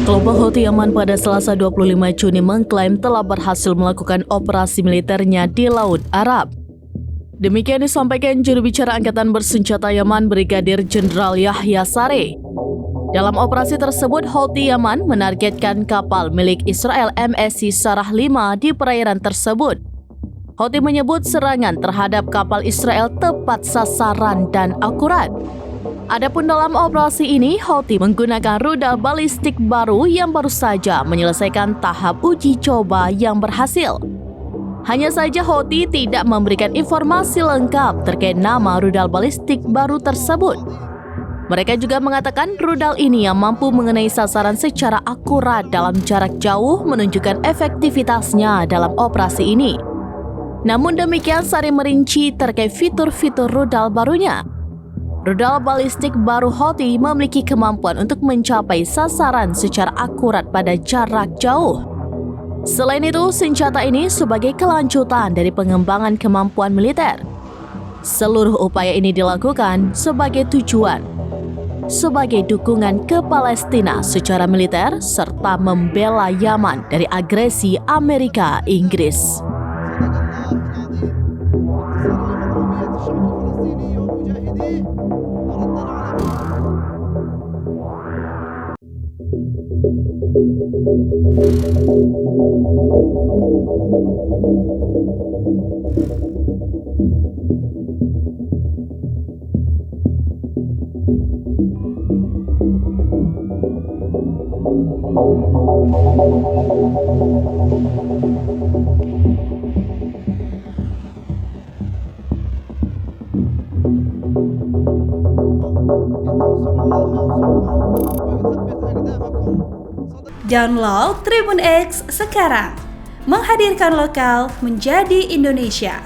Kelompok Houthi Yaman pada Selasa 25 Juni mengklaim telah berhasil melakukan operasi militernya di Laut Arab. Demikian disampaikan juru bicara Angkatan Bersenjata Yaman Brigadir Jenderal Yahya Saree. Dalam operasi tersebut, Houthi Yaman menargetkan kapal milik Israel MSC Sarah 5 di perairan tersebut. Houthi menyebut serangan terhadap kapal Israel tepat sasaran dan akurat. Adapun dalam operasi ini, Houthi menggunakan rudal balistik baru yang baru saja menyelesaikan tahap uji coba yang berhasil. Hanya saja Houthi tidak memberikan informasi lengkap terkait nama rudal balistik baru tersebut. Mereka juga mengatakan rudal ini yang mampu mengenai sasaran secara akurat dalam jarak jauh menunjukkan efektivitasnya dalam operasi ini. Namun demikian, Saree merinci terkait fitur-fitur rudal barunya. Rudal balistik baru Houthi memiliki kemampuan untuk mencapai sasaran secara akurat pada jarak jauh. Selain itu, senjata ini sebagai kelanjutan dari pengembangan kemampuan militer. Seluruh upaya ini dilakukan sebagai dukungan ke Palestina secara militer serta membela Yaman dari agresi Amerika Inggris. Download Tribun X sekarang, menghadirkan lokal menjadi Indonesia.